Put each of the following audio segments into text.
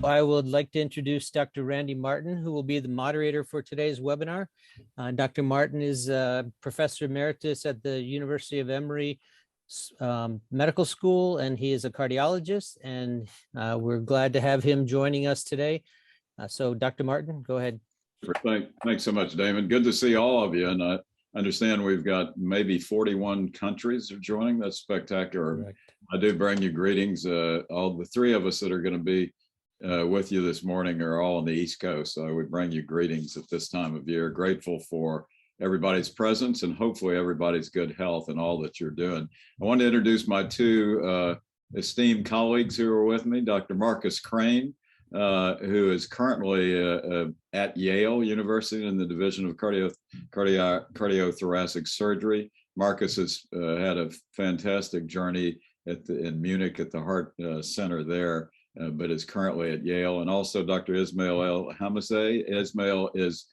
I would like to introduce Dr. Randy Martin, who will be the moderator for today's webinar. Dr. Martin is a professor emeritus at the University of Emory Medical School, and he is a cardiologist, and we're glad to have him joining us today. So Dr. Martin, go ahead. Thanks so much, Damon. Good to see all of you. And I understand we've got maybe 41 countries are joining. That's spectacular. Correct. I do bring you greetings. All the three of us that are going to be with you this morning are all on the East Coast. So we bring you greetings at this time of year. Grateful for everybody's presence and hopefully everybody's good health and all that you're doing. I want to introduce my two esteemed colleagues who are with me, Dr. Marcus Crane, who is currently at Yale University in the Division of Cardiothoracic Surgery. Marcus has had a fantastic journey in Munich at the Heart Center there, but is currently at Yale. And also Dr. Ismail El-Hamazeh. Ismail is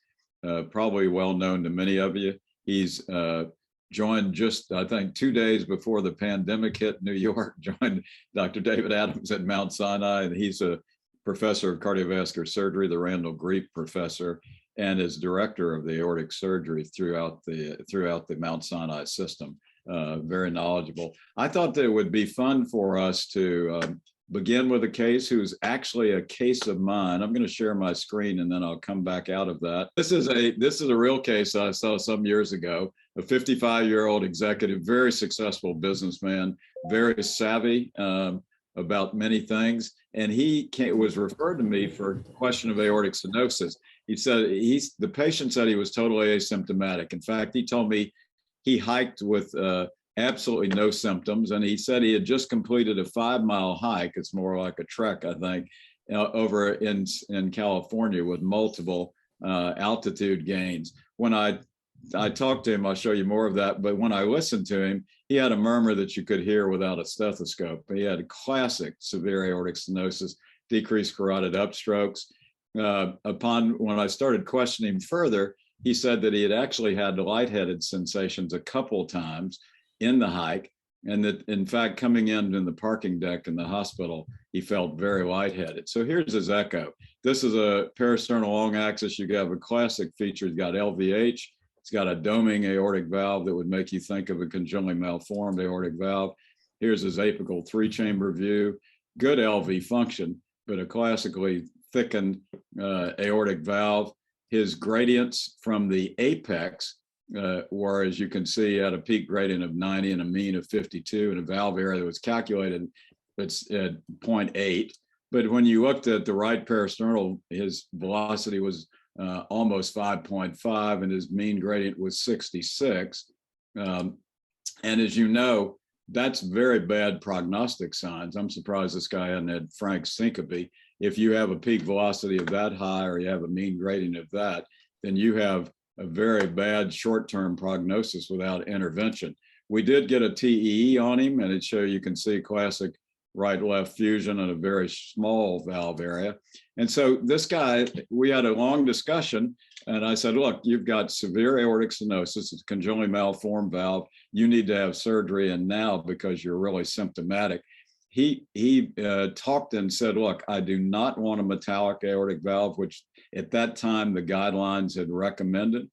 probably well known to many of you. He's joined just, I think, 2 days before the pandemic hit New York, joined Dr. David Adams at Mount Sinai, and he's a professor of cardiovascular surgery, the Randall Griep professor, and is director of the aortic surgery throughout the Mount Sinai system. Very knowledgeable. I thought that it would be fun for us to begin with a case who's actually a case of mine. I'm going to share my screen and then I'll come back out of that. This is a real case I saw some years ago. A 55-year-old executive, very successful businessman, very savvy about many things. And he was referred to me for a question of aortic stenosis. He said the patient said he was totally asymptomatic. In fact, he told me he hiked with absolutely no symptoms, and he said he had just completed a 5-mile hike. It's more like a trek, I think, over in California with multiple altitude gains. When I talked to him, I'll show you more of that, but when I listened to him, he had a murmur that you could hear without a stethoscope. He had classic severe aortic stenosis, decreased carotid upstrokes. When I started questioning him further, he said that he had actually had lightheaded sensations a couple times in the hike, and that in fact coming in the parking deck in the hospital, he felt very lightheaded. So here's his echo. This is a parasternal long axis. You have a classic feature. It's got LVH. It's got a doming aortic valve that would make you think of a congenitally malformed aortic valve. Here's his apical 3-chamber view. Good LV function, but a classically thickened aortic valve. His gradients from the apex were, as you can see, at a peak gradient of 90 and a mean of 52, and a valve area that was calculated, it's at 0.8. But when you looked at the right parasternal, his velocity was almost 5.5, and his mean gradient was 66. And as you know, that's very bad prognostic signs. I'm surprised this guy hadn't had frank syncope. If you have a peak velocity of that high, or you have a mean gradient of that, then you have a very bad short-term prognosis without intervention. We did get a TEE on him, and you can see classic right-left fusion and a very small valve area. And so this guy, we had a long discussion, and I said, look, you've got severe aortic stenosis. It's a congenitally malformed valve. You need to have surgery, and now, because you're really symptomatic. He talked and said, look, I do not want a metallic aortic valve, which at that time the guidelines had recommended.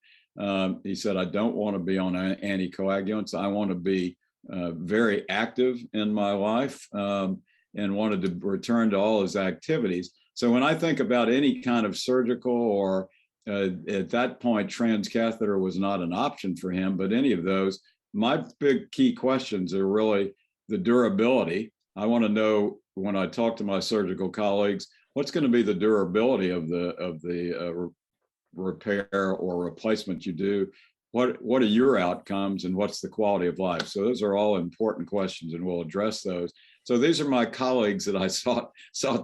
He said, I don't want to be on anticoagulants. I want to be very active in my life, and wanted to return to all his activities. So when I think about any kind of surgical or at that point, transcatheter was not an option for him, but any of those, my big key questions are really the durability. I want to know, when I talk to my surgical colleagues, what's going to be the durability of the repair or replacement you do? What are your outcomes, and what's the quality of life? So those are all important questions, and we'll address those. So these are my colleagues that I sought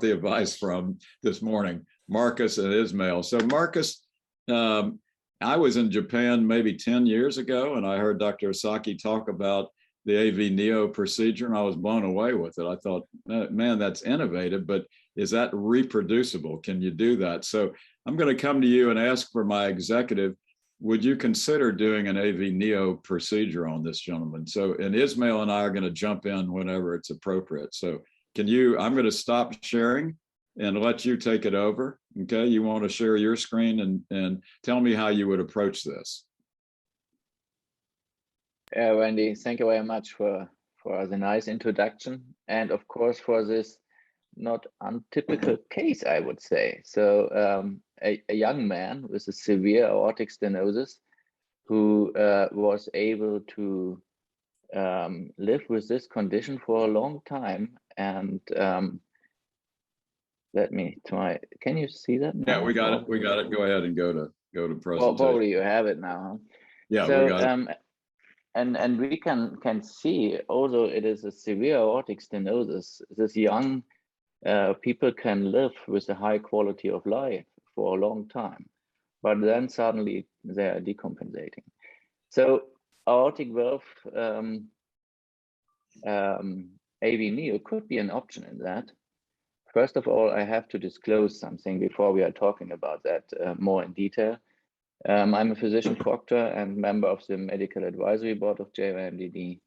the advice from this morning, Marcus and Ismail. So Marcus, I was in Japan maybe 10 years ago, and I heard Dr. Osaki talk about the AVNeo procedure, and I was blown away with it. I thought, man, that's innovative, but is that reproducible? Can you do that? So I'm going to come to you and ask for my executive, would you consider doing an AVNeo procedure on this gentleman? So, and Ismail and I are going to jump in whenever it's appropriate. So I'm going to stop sharing, and let you take it over. Okay, you want to share your screen and tell me how you would approach this. Yeah, Randy, thank you very much for the nice introduction, and of course for this not untypical case, I would say. So a young man with a severe aortic stenosis who was able to live with this condition for a long time. And let me try. Can you see that now? Yeah, we got it. We got it. Go ahead and go to presentation. Well, probably you have it now. Huh? Yeah, so, we got it. And we can see, although it is a severe aortic stenosis, this young people can live with a high quality of life for a long time, but then suddenly they are decompensating. So aortic valve AVNeo could be an option in that. First of all, I have to disclose something before we are talking about that more in detail. I'm a physician proctor and member of the medical advisory board of JOMDD,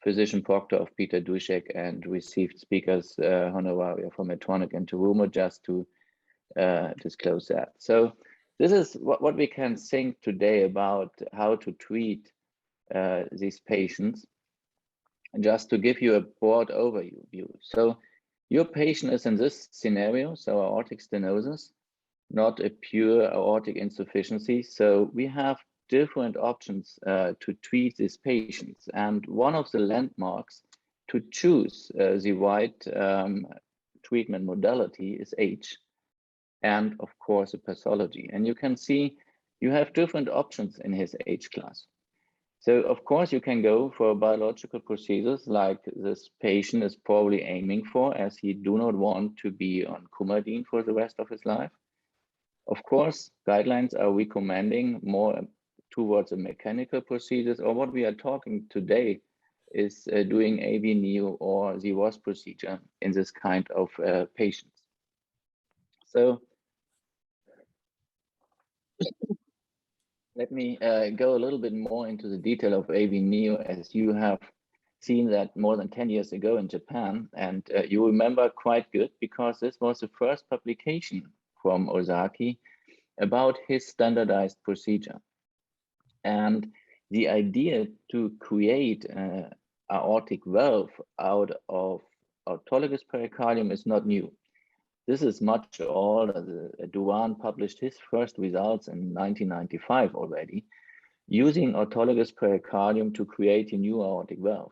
physician proctor of Peter Duszek, and received speakers honoraria from Medtronic and Terumo, just to disclose that. So this is what we can think today about how to treat these patients, just to give you a broad overview. So your patient is in this scenario, so aortic stenosis, not a pure aortic insufficiency. So we have different options to treat these patients. And one of the landmarks to choose the right treatment modality is age, and of course, the pathology. And you can see you have different options in his age class. So of course you can go for biological procedures like this patient is probably aiming for, as he do not want to be on Coumadin for the rest of his life. Of course, guidelines are recommending more towards a mechanical procedures, or what we are talking today is doing AVNeo or the ROS procedure in this kind of patients. So let me go a little bit more into the detail of AVNeo, as you have seen that more than 10 years ago in Japan, and you remember quite good because this was the first publication from Ozaki about his standardized procedure. And the idea to create an aortic valve out of autologous pericardium is not new. This is much older. Duran published his first results in 1995 already, using autologous pericardium to create a new aortic valve.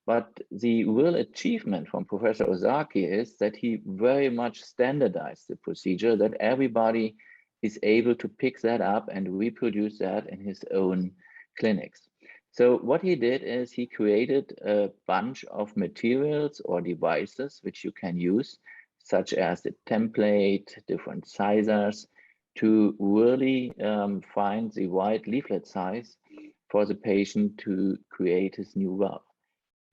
But the real achievement from Professor Ozaki is that he very much standardized the procedure, that everybody is able to pick that up and reproduce that in his own clinics. So what he did is he created a bunch of materials or devices which you can use, such as the template, different sizers, to really find the right leaflet size for the patient to create his new valve.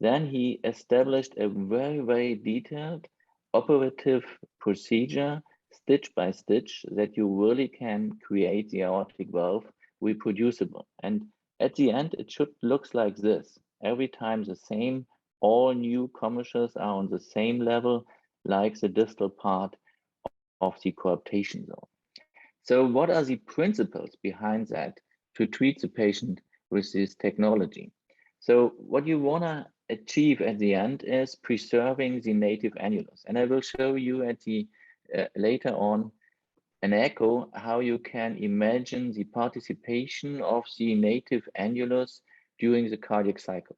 Then he established a very, very detailed operative procedure, stitch by stitch, that you really can create the aortic valve reproducible. And at the end, it should look like this. Every time the same, all new commissuras are on the same level, like the distal part of the cooptation zone. So what are the principles behind that to treat the patient with this technology? So what you want to achieve at the end is preserving the native annulus. And I will show you at the later on an echo how you can imagine the participation of the native annulus during the cardiac cycle.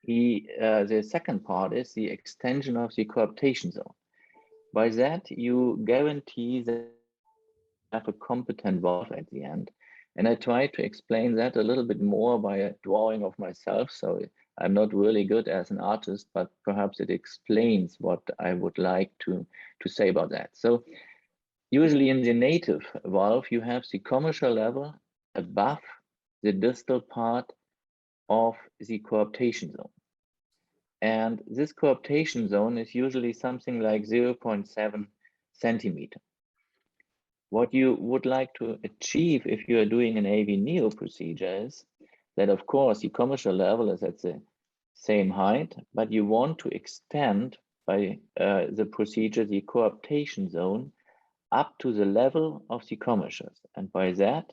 The second part is the extension of the cooptation zone. By that, you guarantee that you have a competent valve at the end. And I try to explain that a little bit more by a drawing of myself. So I'm not really good as an artist, but perhaps it explains what I would like to say about that. So usually in the native valve, you have the commissure level above the distal part of the cooptation zone. And this cooptation zone is usually something like 0.7 centimeter. What you would like to achieve if you are doing an AVNeo procedure is that, of course, the commissure level is at the same height, but you want to extend by the procedure the cooptation zone up to the level of the commissures. And by that,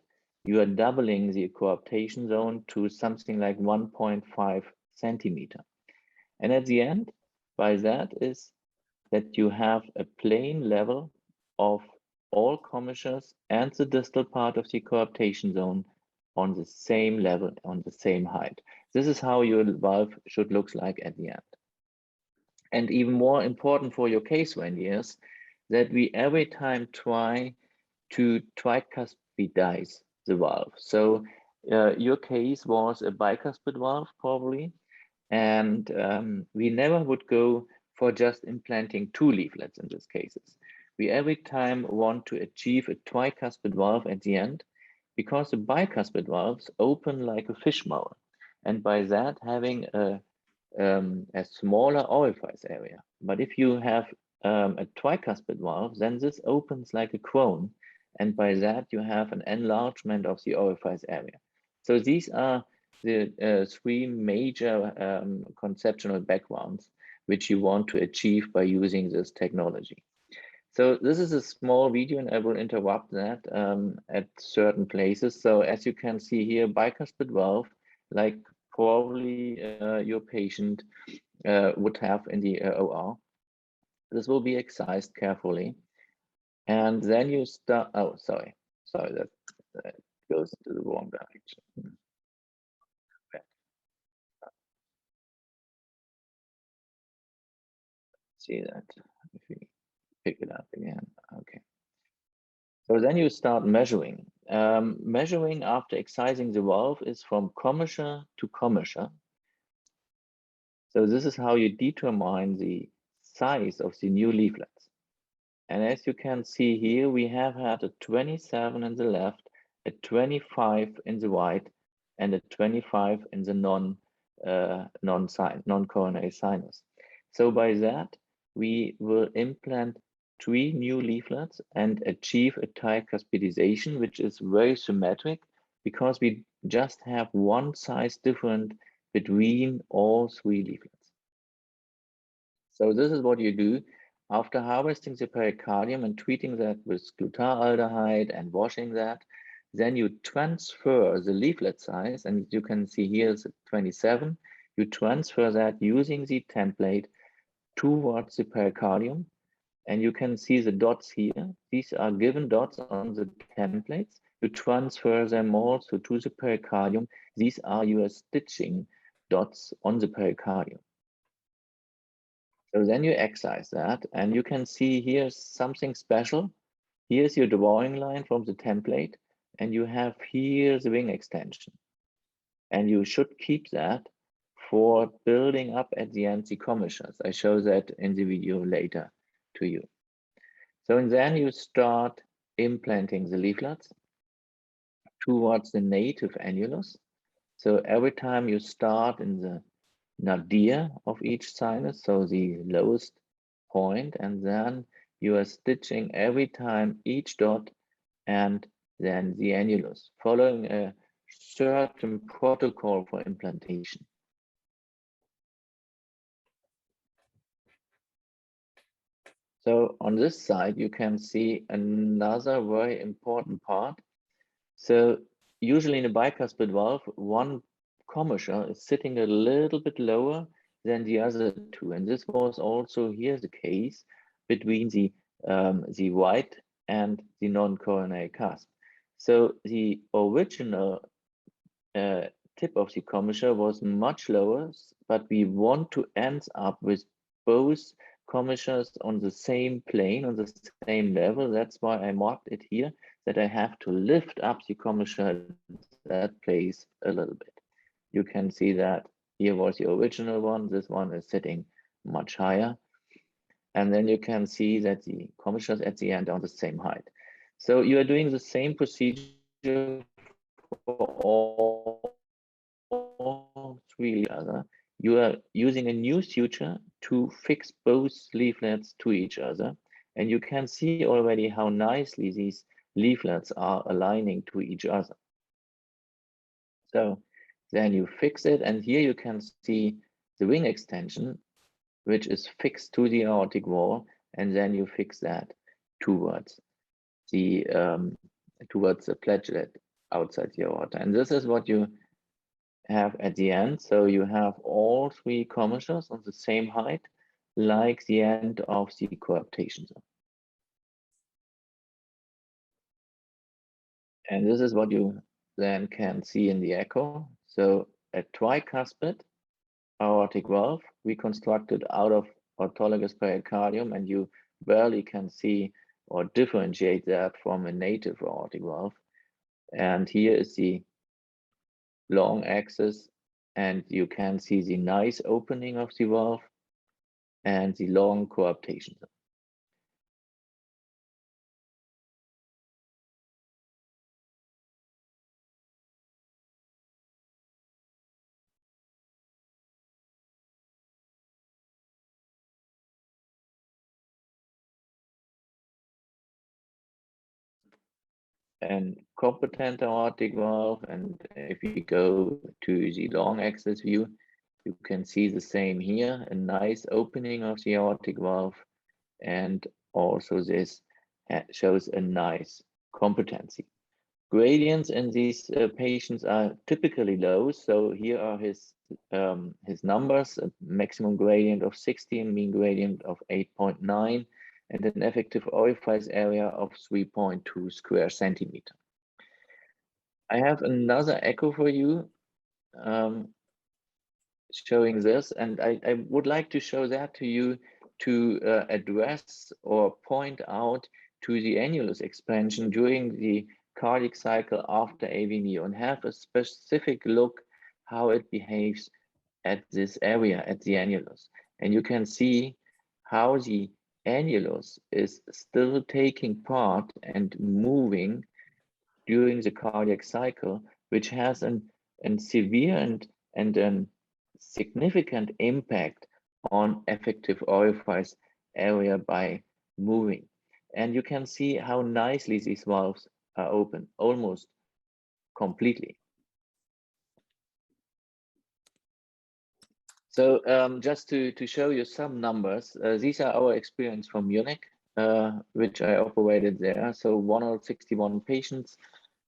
you are doubling the cooptation zone to something like 1.5 centimeter. And at the end, by that is that you have a plane level of all commissures and the distal part of the cooptation zone on the same level, on the same height. This is how your valve should look like at the end. And even more important for your case, Wendy, is that we every time try to tricuspidize the valve. So your case was a bicuspid valve probably, and we never would go for just implanting 2 leaflets in these cases. We every time want to achieve a tricuspid valve at the end, because the bicuspid valves open like a fish mouth, and by that having a smaller orifice area. But if you have a tricuspid valve, then this opens like a crown, and by that you have an enlargement of the orifice area. So these are the 3 major conceptual backgrounds which you want to achieve by using this technology. So this is a small video, and I will interrupt that at certain places. So as you can see here, bicuspid valve, like probably your patient would have in the OR. This will be excised carefully. And then you start, oh, sorry, that goes into the wrong direction. See that, if we pick it up again, okay. So then you start measuring. Measuring after excising the valve is from commissure to commissure. So this is how you determine the size of the new leaflets. And as you can see here, we have had a 27 in the left, a 25 in the right, and a 25 in the non-coronary sinus. So by that, we will implant 3 new leaflets and achieve a tricuspidization, which is very symmetric because we just have 1 size difference between all 3 leaflets. So this is what you do after harvesting the pericardium and treating that with glutaraldehyde and washing that. Then you transfer the leaflet size, and you can see here is 27. You transfer that using the template towards the pericardium. And you can see the dots here. These are given dots on the templates. You transfer them also to the pericardium. These are your stitching dots on the pericardium. So then you excise that, and you can see here's something special. Here's your drawing line from the template, and you have here the wing extension. And you should keep that for building up at the end the commissures. I show that in the video later to you. So and then you start implanting the leaflets towards the native annulus. So every time you start in the nadir of each sinus, so the lowest point, and then you are stitching every time each dot and then the annulus, following a certain protocol for implantation. So on this side, you can see another very important part. So usually in a bicuspid valve, 1 commissure is sitting a little bit lower than the other 2. And this was also here the case between the right and the non-coronary cusp. So the original tip of the commissure was much lower, but we want to end up with both commissures on the same plane, on the same level. That's why I marked it here, that I have to lift up the commissure at that place a little bit. You can see that here was the original one. This one is sitting much higher. And then you can see that the commissures at the end are the same height. So you are doing the same procedure for all 3 other. You are using a new suture to fix both leaflets to each other. And you can see already how nicely these leaflets are aligning to each other. So then you fix it, and here you can see the wing extension which is fixed to the aortic wall, and then you fix that towards the platelet outside the aorta. And this is what you have at the end. So you have all three commissures on the same height, like the end of the coaptation zone. And this is what you then can see in the echo. So a tricuspid aortic valve reconstructed out of autologous pericardium, and you barely can see or differentiate that from a native aortic valve. And here is the long axis, and you can see the nice opening of the valve and the long coaptation. And competent aortic valve, and if you go to the long axis view, you can see the same here, a nice opening of the aortic valve, and also this shows a nice competency. Gradients in these patients are typically low, so here are his numbers: a maximum gradient of 16, mean gradient of 8.9, and an effective orifice area of 3.2 square centimeter. I have another echo for you showing this, and I would like to show that to you to address or point out to the annulus expansion during the cardiac cycle after AVNeo, and have a specific look how it behaves at this area, at the annulus. And you can see how the annulus is still taking part and moving during the cardiac cycle, which has a severe and significant impact on effective orifice area by moving. And you can see how nicely these valves are open, almost completely. So just to show you some numbers, these are our experience from Munich, which I operated there. So 161 patients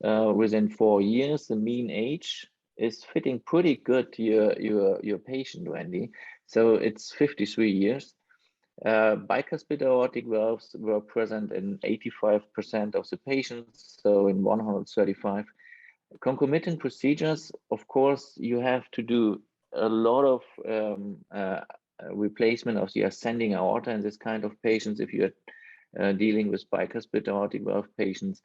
within 4 years. The mean age is fitting pretty good to your patient, Wendy. So it's 53 years. Bicuspid aortic valves were present in 85% of the patients, so in 135. Concomitant procedures, of course, you have to do a lot of replacement of the ascending aorta in this kind of patients if you're dealing with bicuspid aortic valve patients.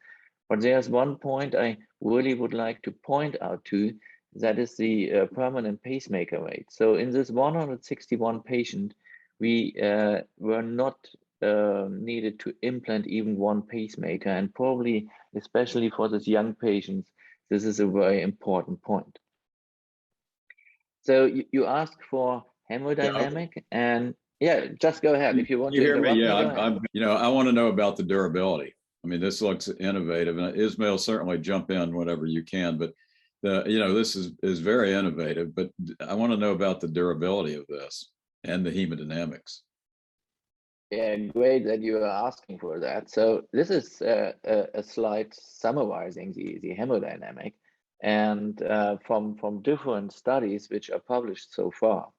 But there's one point I really would like to point out to, that is the permanent pacemaker rate. So in this 161 patient, we were not needed to implant even one pacemaker, and probably, especially for these young patients, this is a very important point. So you asked for hemodynamic, and yeah, just go ahead if you want to hear me. Yeah, I want to know about the durability. I mean, this looks innovative, and Ismail, certainly jump in whenever you can. But this is very innovative. But I want to know about the durability of this and the hemodynamics. Yeah, great that you are asking for that. So this is a slide summarizing the hemodynamic, and from different studies which are published so far.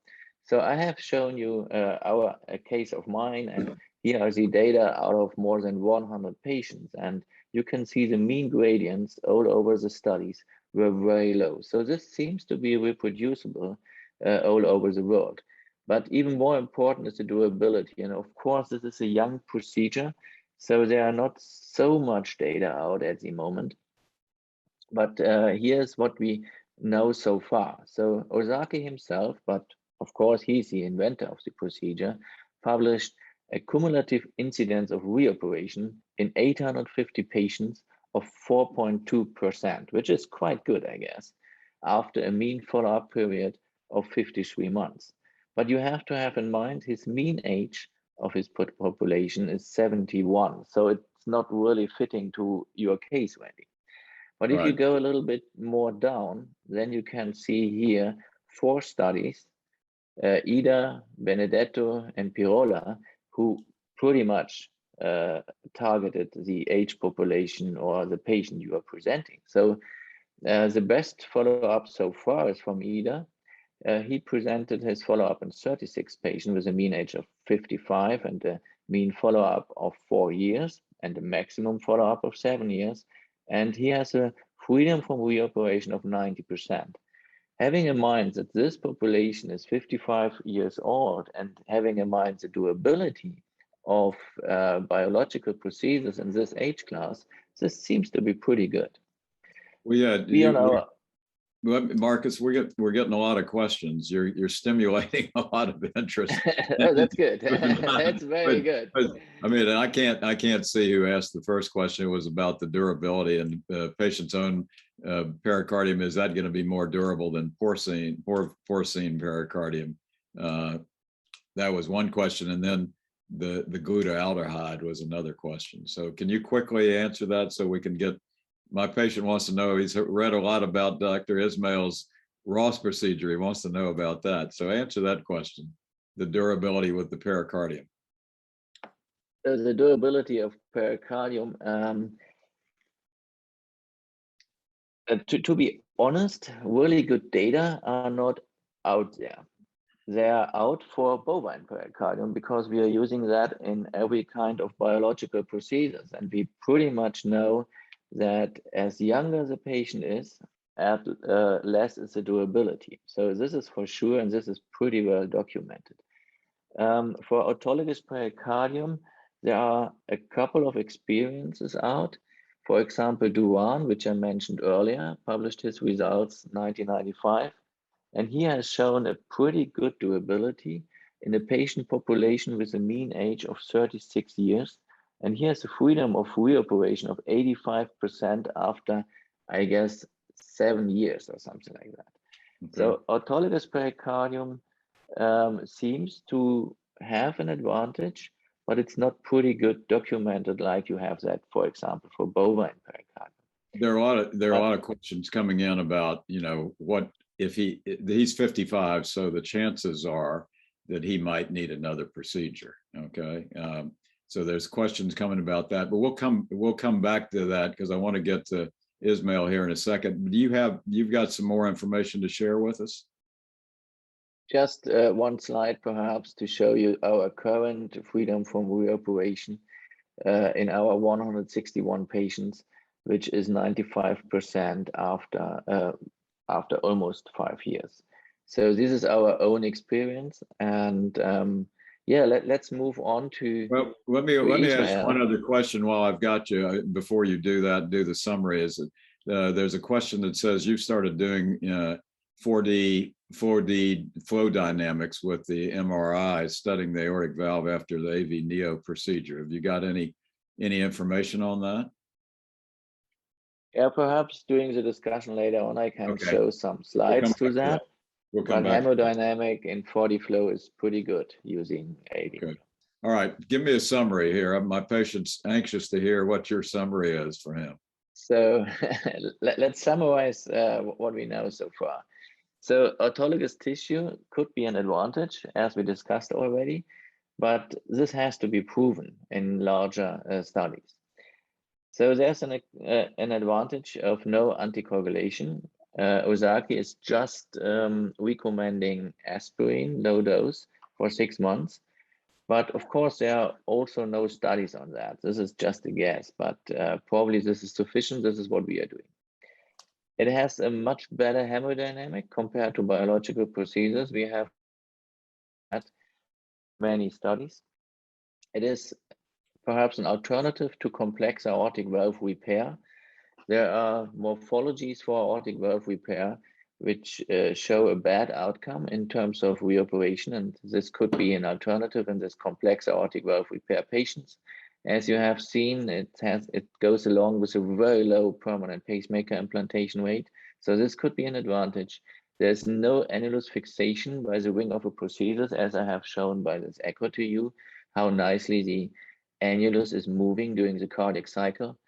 So I have shown you a case of mine, and here are the data out of more than 100 patients, and you can see the mean gradients all over the studies were very low. So this seems to be reproducible all over the world. But even more important is the durability. And of course, this is a young procedure, so there are not so much data out at the moment. But here's what we know so far. So Ozaki himself, but of course, he's the inventor of the procedure, published a cumulative incidence of reoperation in 850 patients of 4.2%, which is quite good, I guess, after a mean follow-up period of 53 months. But you have to have in mind his mean age of his population is 71. So it's not really fitting to your case, Wendy. But if you go a little bit more down, then you can see here 4 studies Ida, Benedetto, and Pirola, who pretty much targeted the age population or the patient you are presenting. So the best follow-up so far is from Ida. He presented his follow-up in 36 patients with a mean age of 55 and a mean follow-up of 4 years and a maximum follow-up of 7 years. And he has a freedom from reoperation of 90%. Having in mind that this population is 55 years old and having in mind the durability of biological procedures in this age class, this seems to be pretty good. Well, yeah, Marcus, we're getting a lot of questions. You're stimulating a lot of interest. Oh, that's good. That's very good. But, I mean, I can't see who asked the first question. It was about the durability and the patient's own pericardium. Is that going to be more durable than porcine pericardium? That was one question, and then the glutaldehyde was another question. So, can you quickly answer that so we can get? My patient wants to know, he's read a lot about Dr. Ismail's Ross procedure. He wants to know about that. So answer that question, the durability with the pericardium. The durability of pericardium, to be honest, really good data are not out there. They are out for bovine pericardium because we are using that in every kind of biological procedures. And we pretty much know that as younger the patient is, less is the durability. So this is for sure, and this is pretty well documented. For autologous pericardium, there are a couple of experiences out. For example, Duran, which I mentioned earlier, published his results in 1995, and he has shown a pretty good durability in a patient population with a mean age of 36 years. And he has a freedom of reoperation of 85% after, I guess, 7 years or something like that. Okay. So autologous pericardium seems to have an advantage, but it's not pretty good documented like you have that, for example, for bovine pericardium. There are a lot of questions coming in about, you know, what if he's 55, so the chances are that he might need another procedure. Okay. So there's questions coming about that, but we'll come back to that because I want to get to Ismail here in a second. You've got some more information to share with us? Just one slide perhaps to show you our current freedom from reoperation in our 161 patients, which is 95% after almost 5 years. So this is our own experience, and yeah, let's move on to. Well, let me ask one other question while I've got you before you do that. Do the summary. Is there's a question that says you've started doing 4D flow dynamics with the MRI, studying the aortic valve after the AVNeo procedure. Have you got any information on that? Yeah, perhaps during the discussion later on, I can show some slides to that. But hemodynamic in 4D flow is pretty good using AVNeo. Okay. All right, give me a summary here. My patient's anxious to hear what your summary is for him. So let's summarize what we know so far. So autologous tissue could be an advantage, as we discussed already, but this has to be proven in larger studies. So there's an advantage of no anticoagulation. Ozaki is just recommending aspirin, low dose, for 6 months. But of course, there are also no studies on that. This is just a guess, but probably this is sufficient. This is what we are doing. It has a much better hemodynamic compared to biological procedures. We have had many studies. It is perhaps an alternative to complex aortic valve repair. There are morphologies for aortic valve repair which show a bad outcome in terms of reoperation, and this could be an alternative in this complex aortic valve repair patients. As you have seen, it goes along with a very low permanent pacemaker implantation rate, so this could be an advantage. There's no annulus fixation by the ring of a procedure, as I have shown by this echo to you, how nicely the annulus is moving during the cardiac cycle.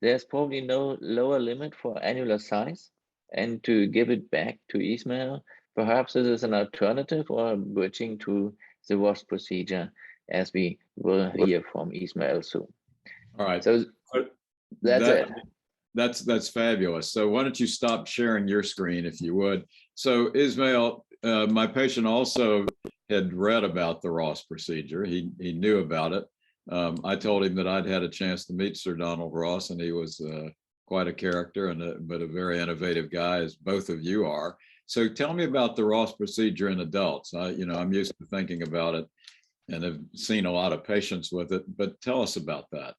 There's probably no lower limit for annular size. And to give it back to Ismail, Perhaps this is an alternative or bridging to the Ross procedure, as we will hear from Ismail soon. All right. So that's it. That's fabulous. So why don't you stop sharing your screen if you would? So Ismail, my patient also had read about the Ross procedure. He knew about it. I told him that I'd had a chance to meet Sir Donald Ross, and he was quite a character but a very innovative guy, as both of you are. So tell me about the Ross procedure in adults. I'm used to thinking about it and have seen a lot of patients with it, but tell us about that.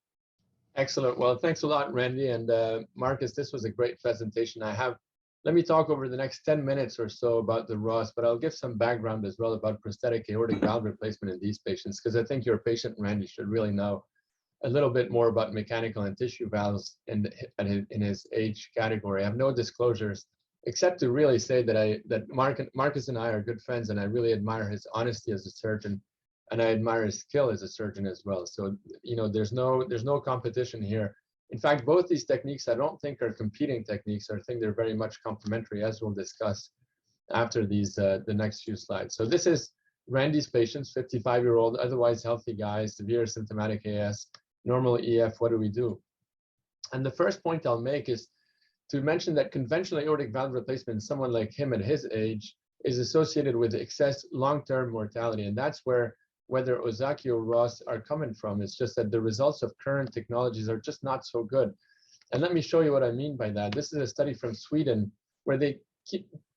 Excellent. Well, thanks a lot, Randy. And Marcus, this was a great presentation. Let me talk over the next 10 minutes or so about the Ross, but I'll give some background as well about prosthetic aortic valve replacement in these patients, because I think your patient, Randy, should really know a little bit more about mechanical and tissue valves in his age category. I have no disclosures, except to really say that Marcus and I are good friends, and I really admire his honesty as a surgeon, and I admire his skill as a surgeon as well. So, there's no competition here. In fact, both these techniques I don't think are competing techniques. I think they're very much complementary, as we'll discuss after the next few slides. So this is Randy's patients, 55-year-old, otherwise healthy guy, severe symptomatic AS, normal EF. What do we do? And the first point I'll make is to mention that conventional aortic valve replacement in someone like him at his age is associated with excess long-term mortality. And that's where whether Ozaki or Ross are coming from. It's just that the results of current technologies are just not so good. And let me show you what I mean by that. This is a study from Sweden where they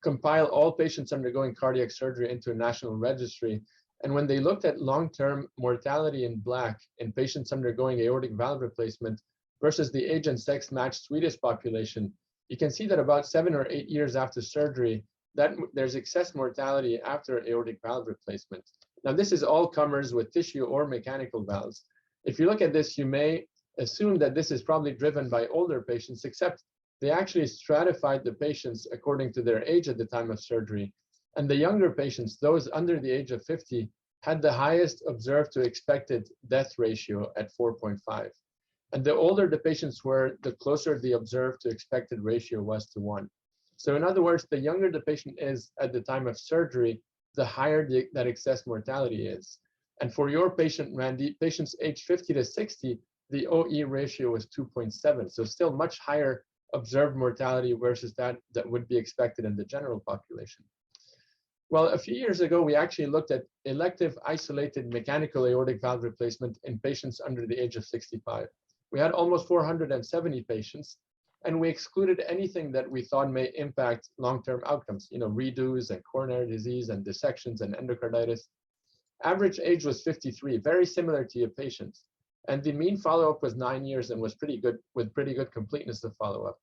compile all patients undergoing cardiac surgery into a national registry. And when they looked at long-term mortality in black in patients undergoing aortic valve replacement versus the age and sex matched Swedish population, you can see that about 7 or 8 years after surgery, that there's excess mortality after aortic valve replacement. Now, this is all comers with tissue or mechanical valves. If you look at this, you may assume that this is probably driven by older patients, except they actually stratified the patients according to their age at the time of surgery. And the younger patients, those under the age of 50, had the highest observed to expected death ratio at 4.5. And the older the patients were, the closer the observed to expected ratio was to 1. So in other words, the younger the patient is at the time of surgery, the higher that excess mortality is. And for your patient, Randy, patients aged 50 to 60, the OE ratio was 2.7. So still much higher observed mortality versus that would be expected in the general population. Well, a few years ago, we actually looked at elective isolated mechanical aortic valve replacement in patients under the age of 65. We had almost 470 patients, and we excluded anything that we thought may impact long-term outcomes, redos and coronary disease and dissections and endocarditis. Average age was 53, very similar to your patients. And the mean follow-up was 9 years and was pretty good, with pretty good completeness of follow-up.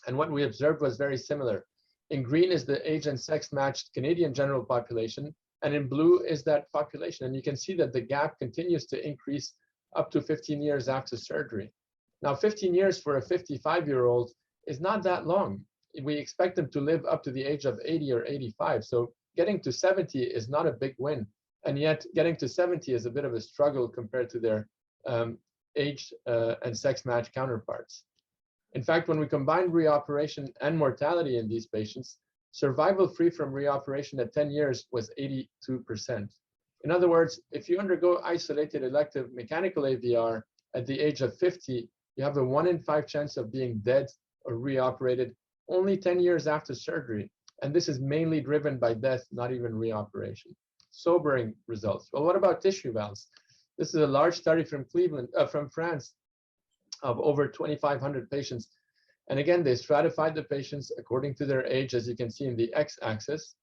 And what we observed was very similar. In green is the age and sex matched Canadian general population, and in blue is that population. And you can see that the gap continues to increase up to 15 years after surgery. Now, 15 years for a 55-year-old is not that long. We expect them to live up to the age of 80 or 85. So getting to 70 is not a big win. And yet getting to 70 is a bit of a struggle compared to their age and sex match counterparts. In fact, when we combine reoperation and mortality in these patients, survival free from reoperation at 10 years was 82%. In other words, if you undergo isolated elective mechanical AVR at the age of 50, you have a 1 in 5 chance of being dead or reoperated only 10 years after surgery. And this is mainly driven by death, not even reoperation. Sobering results. Well, what about tissue valves? This is a large study from from France of over 2,500 patients. And again, they stratified the patients according to their age, as you can see in the x-axis.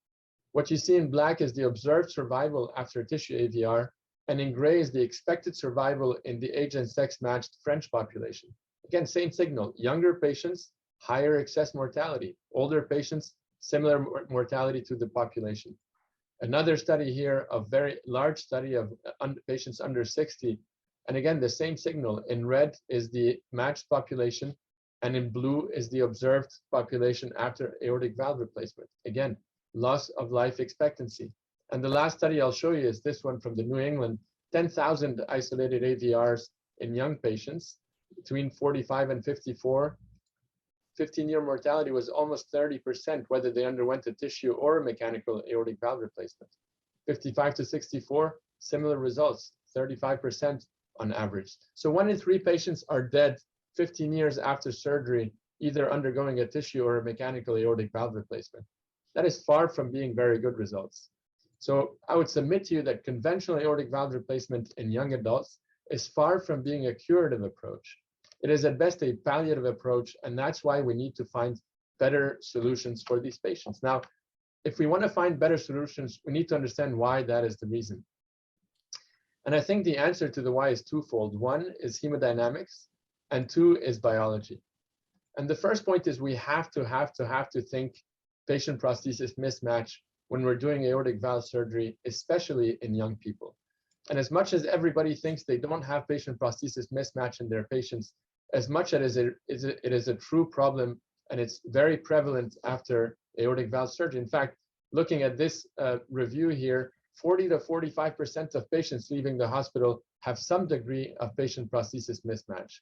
What you see in black is the observed survival after tissue AVR, and in gray is the expected survival in the age and sex matched French population. Again, same signal, younger patients, higher excess mortality, older patients, similar mortality to the population. Another study here, a very large study of patients under 60, and again, the same signal. In red is the matched population, and in blue is the observed population after aortic valve replacement. Again, loss of life expectancy. And the last study I'll show you is this one from the New England, 10,000 isolated AVRs in young patients between 45 and 54. 15-year mortality was almost 30%, whether they underwent a tissue or a mechanical aortic valve replacement. 55 to 64, similar results, 35% on average. So 1 in 3 patients are dead 15 years after surgery, either undergoing a tissue or a mechanical aortic valve replacement. That is far from being very good results. So I would submit to you that conventional aortic valve replacement in young adults is far from being a curative approach. It is at best a palliative approach, and that's why we need to find better solutions for these patients. Now, if we want to find better solutions, we need to understand why that is the reason. And I think the answer to the why is twofold. 1 is hemodynamics, and 2 is biology. And the first point is we have to think patient prosthesis mismatch when we're doing aortic valve surgery, especially in young people. And as much as everybody thinks they don't have patient prosthesis mismatch in their patients, as much as it is a true problem, and it's very prevalent after aortic valve surgery. In fact, looking at this review here, 40 to 45% of patients leaving the hospital have some degree of patient prosthesis mismatch.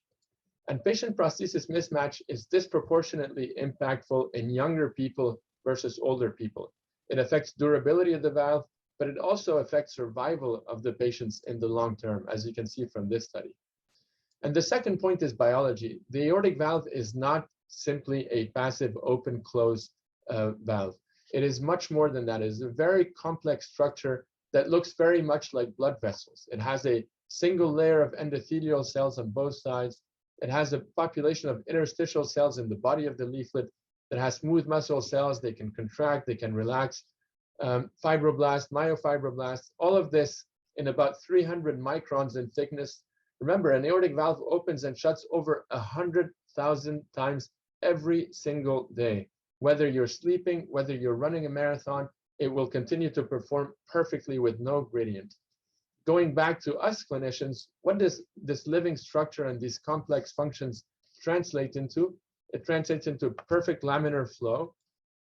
And patient prosthesis mismatch is disproportionately impactful in younger people versus older people. It affects durability of the valve, but it also affects survival of the patients in the long term, as you can see from this study. And the second point is biology. The aortic valve is not simply a passive open-close valve. It is much more than that. It is a very complex structure that looks very much like blood vessels. It has a single layer of endothelial cells on both sides. It has a population of interstitial cells in the body of the leaflet that has smooth muscle cells. They can contract, they can relax, fibroblasts, myofibroblasts, all of this in about 300 microns in thickness. Remember, an aortic valve opens and shuts over 100,000 times every single day. Whether you're sleeping, whether you're running a marathon, it will continue to perform perfectly with no gradient. Going back to us clinicians, what does this living structure and these complex functions translate into? It translates into perfect laminar flow,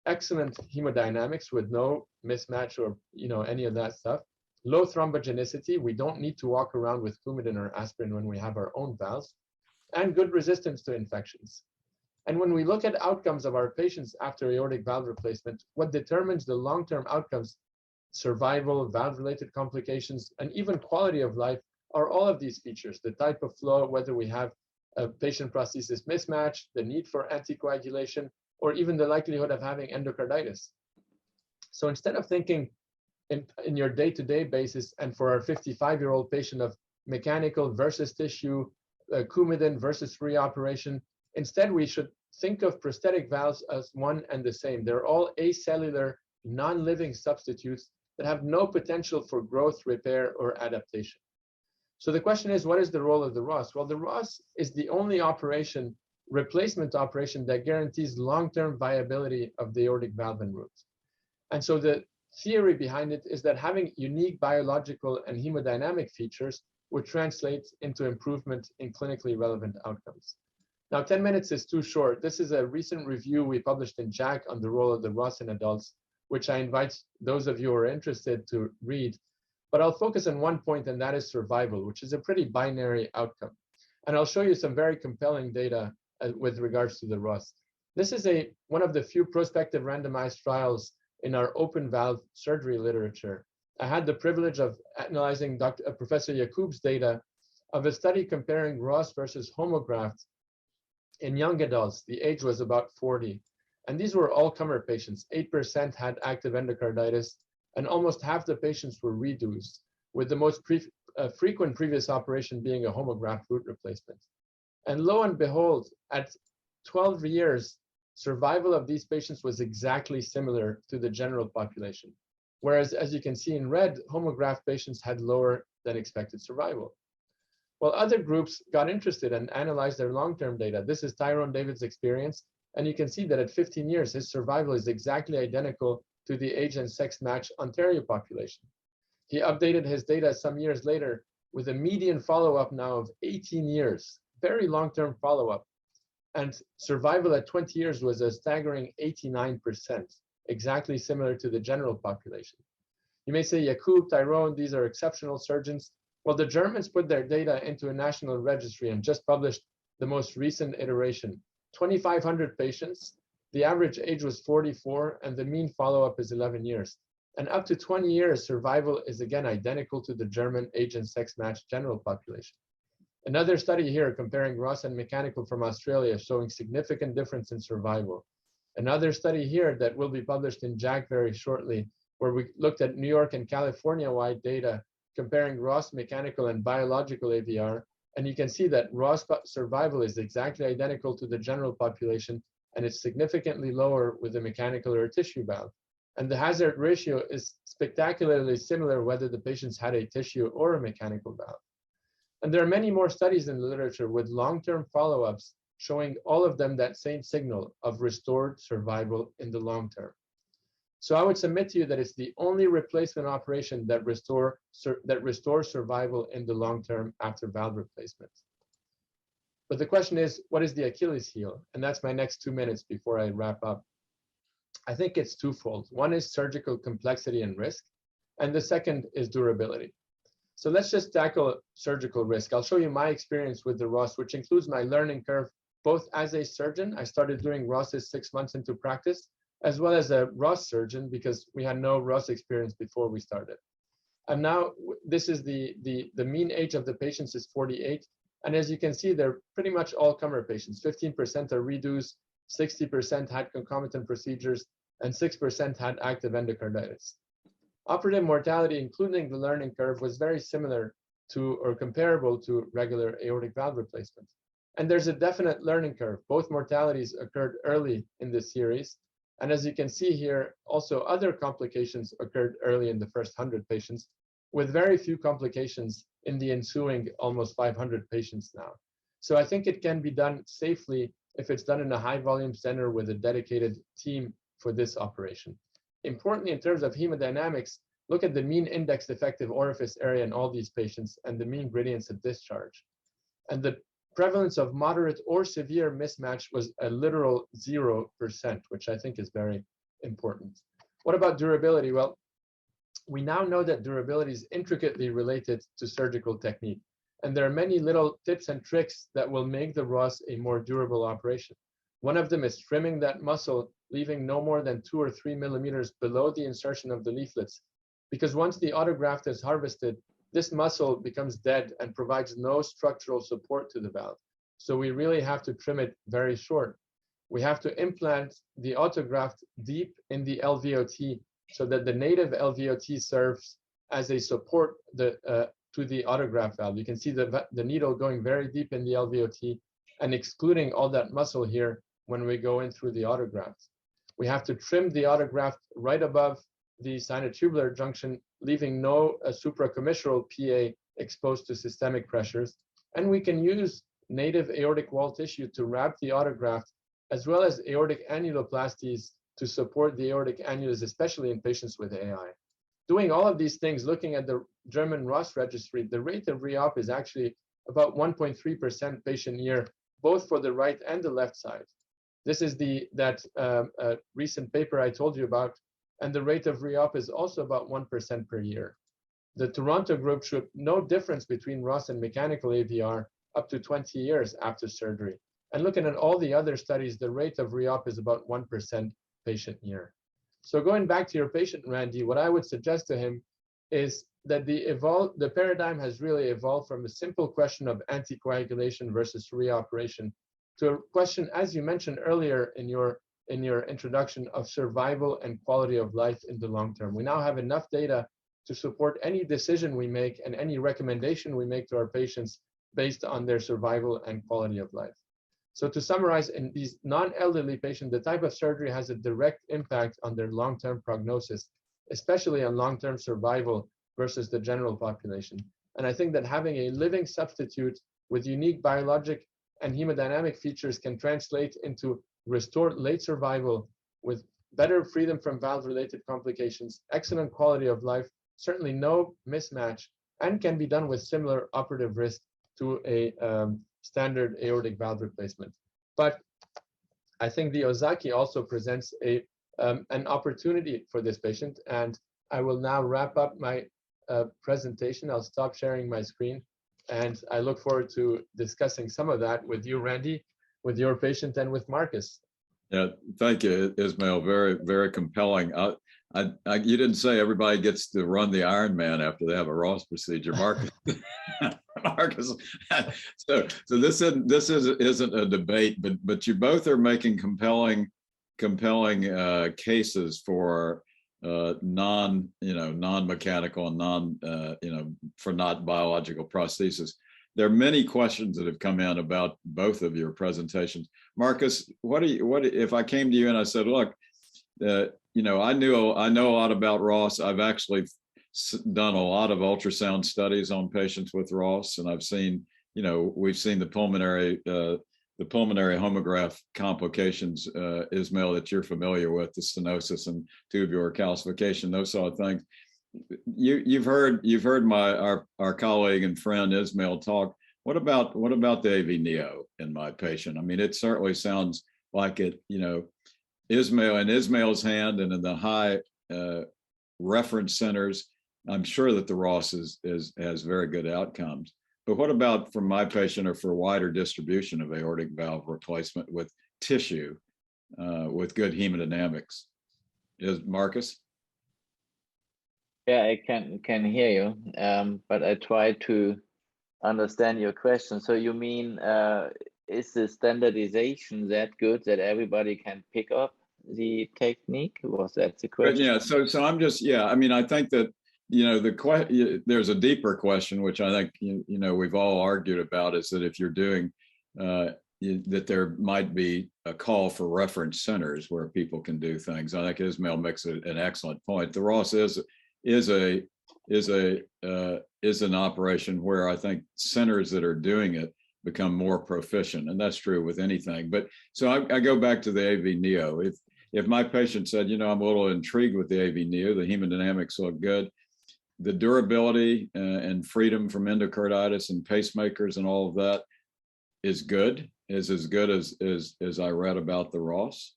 excellent hemodynamics with no mismatch or any of that stuff, low thrombogenicity. We don't need to walk around with Coumadin or aspirin when we have our own valves, and good resistance to infections. And when we look at outcomes of our patients after aortic valve replacement, what determines the long-term outcomes, survival, valve-related complications, and even quality of life are all of these features: the type of flow, whether we have a patient prosthesis mismatch, the need for anticoagulation, or even the likelihood of having endocarditis. So instead of thinking in your day-to-day basis, and for our 55-year-old patient of mechanical versus tissue, Coumadin versus reoperation, instead we should think of prosthetic valves as one and the same. They're all acellular, non-living substitutes that have no potential for growth, repair, or adaptation. So the question is, what is the role of the Ross? Well, the Ross is the only replacement operation that guarantees long-term viability of the aortic valve and root. And so the theory behind it is that having unique biological and hemodynamic features would translate into improvement in clinically relevant outcomes. Now, 10 minutes is too short. This is a recent review we published in JACC on the role of the Ross in adults, which I invite those of you who are interested to read. But I'll focus on one point, and that is survival, which is a pretty binary outcome. And I'll show you some very compelling data with regards to the Ross. This is one of the few prospective randomized trials in our open valve surgery literature. I had the privilege of analyzing Professor Yacoub's data of a study comparing Ross versus Homograft in young adults. The age was about 40. And these were all-comer patients. 8% had active endocarditis, and almost half the patients were redos, with the most frequent previous operation being a Homograft root replacement. And lo and behold, at 12 years, survival of these patients was exactly similar to the general population. Whereas, as you can see in red, Homograft patients had lower than expected survival. Well, other groups got interested and analyzed their long-term data. This is Tyrone David's experience, and you can see that at 15 years, his survival is exactly identical to the age and sex matched Ontario population. He updated his data some years later with a median follow-up now of 18 years, very long-term follow-up. And survival at 20 years was a staggering 89%, exactly similar to the general population. You may say, Yacoub, Tyrone, these are exceptional surgeons. Well, the Germans put their data into a national registry and just published the most recent iteration. 2,500 patients. The average age was 44, and the mean follow-up is 11 years. And up to 20 years, survival is again identical to the German age and sex matched general population. Another study here comparing ROS and mechanical from Australia showing significant difference in survival. Another study here that will be published in JACC very shortly, where we looked at New York and California-wide data comparing ROS mechanical and biological AVR. And you can see that ROS survival is exactly identical to the general population, and it's significantly lower with a mechanical or a tissue valve. And the hazard ratio is spectacularly similar whether the patients had a tissue or a mechanical valve. And there are many more studies in the literature with long-term follow-ups showing all of them that same signal of restored survival in the long term. So I would submit to you that it's the only replacement operation that restores survival in the long term after valve replacement. But the question is, what is the Achilles heel? And that's my next 2 minutes before I wrap up. I think it's twofold. One is surgical complexity and risk, and the second is durability. So let's just tackle surgical risk. I'll show you my experience with the ROS, which includes my learning curve, both as a surgeon. I started doing ROSs 6 months into practice, as well as a ROS surgeon, because we had no ROS experience before we started. And now this is the mean age of the patients is 48. And as you can see, they're pretty much all comer patients. 15% are redos, 60% had concomitant procedures, and 6% had active endocarditis. Operative mortality, including the learning curve, was very similar to or comparable to regular aortic valve replacement. And there's a definite learning curve. Both mortalities occurred early in this series. And as you can see here, also other complications occurred early in the first 100 patients, with very few complications in the ensuing almost 500 patients now. So I think it can be done safely if it's done in a high volume center with a dedicated team for this operation. Importantly, in terms of hemodynamics, look at the mean indexed effective orifice area in all these patients and the mean gradients of discharge. And the prevalence of moderate or severe mismatch was a literal 0%, which I think is very important. What about durability? Well, we now know that durability is intricately related to surgical technique. And there are many little tips and tricks that will make the ROS a more durable operation. One of them is trimming that muscle, leaving no more than 2 or 3 millimeters below the insertion of the leaflets. Because once the autograft is harvested, this muscle becomes dead and provides no structural support to the valve. So we really have to trim it very short. We have to implant the autograft deep in the LVOT so that the native LVOT serves as a support to the autograft valve. You can see the needle going very deep in the LVOT and excluding all that muscle here when we go in through the autograft. We have to trim the autograft right above the sinotubular junction, leaving no supracommissural PA exposed to systemic pressures. And we can use native aortic wall tissue to wrap the autograft, as well as aortic annuloplasties to support the aortic annulus, especially in patients with AI. Doing all of these things, looking at the German ROS registry, the rate of re-op is actually about 1.3% patient year, both for the right and the left side. This is that recent paper I told you about, and the rate of re-op is also about 1% per year. The Toronto group showed no difference between ROS and mechanical AVR up to 20 years after surgery. And looking at all the other studies, the rate of re-op is about 1% patient year. So going back to your patient, Randy, what I would suggest to him is that the paradigm has really evolved from a simple question of anticoagulation versus reoperation to a question, as you mentioned earlier in your introduction, of survival and quality of life in the long term. We now have enough data to support any decision we make and any recommendation we make to our patients based on their survival and quality of life. So to summarize, in these non-elderly patients, the type of surgery has a direct impact on their long-term prognosis, especially on long-term survival versus the general population. And I think that having a living substitute with unique biologic and hemodynamic features can translate into restored late survival with better freedom from valve-related complications, excellent quality of life, certainly no mismatch, and can be done with similar operative risk to a standard aortic valve replacement. But I think the Ozaki also presents an opportunity for this patient, and I will now wrap up my presentation. I'll stop sharing my screen, and I look forward to discussing some of that with you, Randy. with your patient and with Marcus. Yeah, thank you, Ismail. Very, very compelling. You didn't say everybody gets to run the Ironman after they have a Ross procedure, Marcus. Marcus. So this isn't a debate, but you both are making compelling cases for non-mechanical and for not biological prosthesis. There are many questions that have come in about both of your presentations. Marcus, what if I came to you and I said, look, I know a lot about Ross. I've actually done a lot of ultrasound studies on patients with Ross, and I've seen, we've seen the pulmonary homograft complications, Ismail, that you're familiar with, the stenosis and tubular calcification, those sort of things. You've heard our colleague and friend Ismail talk. What about the AVNeo in my patient? I mean, it certainly sounds like it. Ismail, in Ismail's hand and in the high reference centers, I'm sure that the Ross has very good outcomes. But what about for my patient or for wider distribution of aortic valve replacement with tissue, with good hemodynamics? Is Marcus? Yeah, I can hear you, but I try to understand your question. So you mean, is the standardization that good that everybody can pick up the technique? Was that the question? But yeah, so I'm just, I mean, I think that, there's a deeper question, which I think, we've all argued about, is that if you're doing, that there might be a call for reference centers where people can do things. I think Ismail makes an excellent point. The Ross is an operation where I think centers that are doing it become more proficient, and that's true with anything. But so I go back to the AVNeo. If my patient said, I'm a little intrigued with the AVNeo, the hemodynamics look good, the durability and freedom from endocarditis and pacemakers and all of that is good, is as good as I read about the Ross.